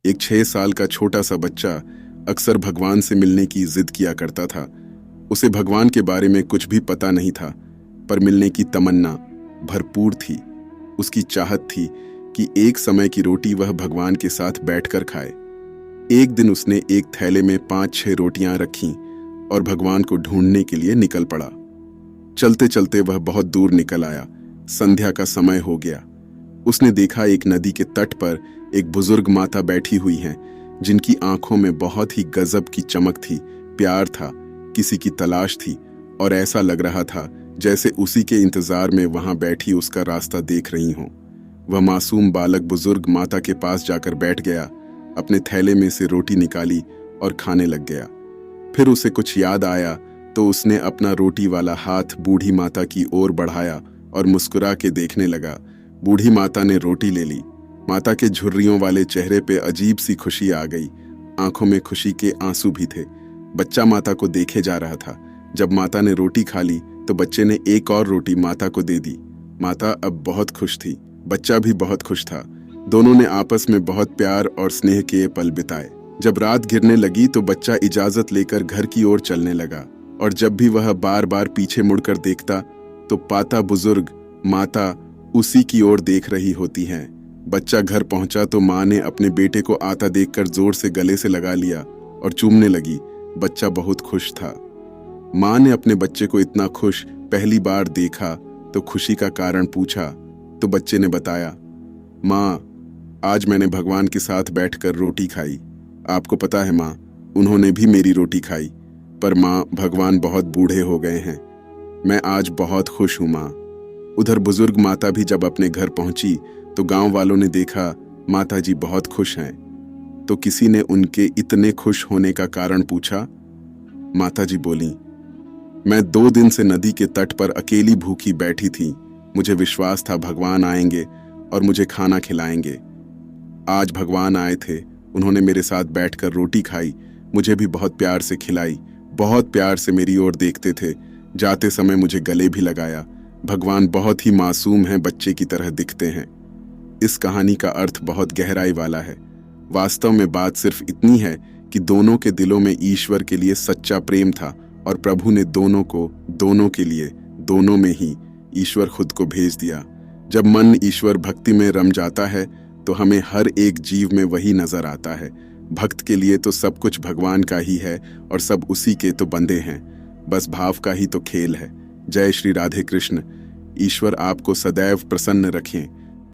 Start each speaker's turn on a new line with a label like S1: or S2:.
S1: एक 6 साल का छोटा सा बच्चा अक्सर भगवान से मिलने की जिद किया करता था। उसे भगवान के बारे में कुछ भी पता नहीं था, पर मिलने की तमन्ना भरपूर थी। उसकी चाहत थी कि एक समय की रोटी वह भगवान के साथ बैठकर खाए। एक दिन उसने एक थैले में 5-6 रोटियां रखीं और भगवान को ढूंढने के लिए निकल पड़ा। चलते चलते वह बहुत दूर निकल आया। संध्या का समय हो गया। उसने देखा एक नदी के तट पर एक बुजुर्ग माता बैठी हुई हैं, जिनकी आंखों में बहुत ही गजब की चमक थी, प्यार था, किसी की तलाश थी, और ऐसा लग रहा था जैसे उसी के इंतजार में वहां बैठी उसका रास्ता देख रही हों। वह मासूम बालक बुजुर्ग माता के पास जाकर बैठ गया, अपने थैले में से रोटी निकाली और खाने लग गया। फिर उसे कुछ याद आया तो उसने अपना रोटी वाला हाथ बूढ़ी माता की ओर बढ़ाया और मुस्कुरा के देखने लगा। बूढ़ी माता ने रोटी ले ली। माता के झुर्रियों वाले चेहरे पे अजीब सी खुशी आ गई। आंखों में खुशी के आंसू भी थे। बच्चा माता को देखे जा रहा था। जब माता ने रोटी खा ली तो बच्चे ने एक और रोटी माता को दे दी। माता अब बहुत खुश थी, बच्चा भी बहुत खुश था। दोनों ने आपस में बहुत प्यार और स्नेह के पल बिताए। जब रात गिरने लगी तो बच्चा इजाजत लेकर घर की ओर चलने लगा, और जब भी वह बार बार पीछे मुड़कर देखता तो पाता बुजुर्ग माता उसी की ओर देख रही होती हैं। बच्चा घर पहुंचा तो माँ ने अपने बेटे को आता देखकर जोर से गले से लगा लिया और चूमने लगी। बच्चा बहुत खुश था। माँ ने अपने बच्चे को इतना खुश पहली बार देखा तो खुशी का कारण पूछा तो बच्चे ने बताया, माँ, आज मैंने भगवान के साथ बैठकर रोटी खाई। आपको पता है माँ, उन्होंने भी मेरी रोटी खाई, पर माँ, भगवान बहुत बूढ़े हो गए हैं। मैं आज बहुत खुश हूँ माँ। उधर बुजुर्ग माता भी जब अपने घर पहुंची तो गांव वालों ने देखा माता जी बहुत खुश हैं। तो किसी ने उनके इतने खुश होने का कारण पूछा। माता जी बोली, मैं 2 दिन से नदी के तट पर अकेली भूखी बैठी थी। मुझे विश्वास था भगवान आएंगे और मुझे खाना खिलाएंगे। आज भगवान आए थे। उन्होंने मेरे साथ बैठकर रोटी खाई, मुझे भी बहुत प्यार से खिलाई, बहुत प्यार से मेरी ओर देखते थे। जाते समय मुझे गले भी लगाया। भगवान बहुत ही मासूम हैं, बच्चे की तरह दिखते हैं। इस कहानी का अर्थ बहुत गहराई वाला है। वास्तव में बात सिर्फ इतनी है कि दोनों के दिलों में ईश्वर के लिए सच्चा प्रेम था, और प्रभु ने दोनों के लिए, दोनों में ही ईश्वर खुद को भेज दिया। जब मन ईश्वर भक्ति में रम जाता है तो हमें हर एक जीव में वही नजर आता है। भक्त के लिए तो सब कुछ भगवान का ही है और सब उसी के तो बंदे हैं। बस भाव का ही तो खेल है। जय श्री राधे कृष्ण। ईश्वर आपको सदैव प्रसन्न रखें।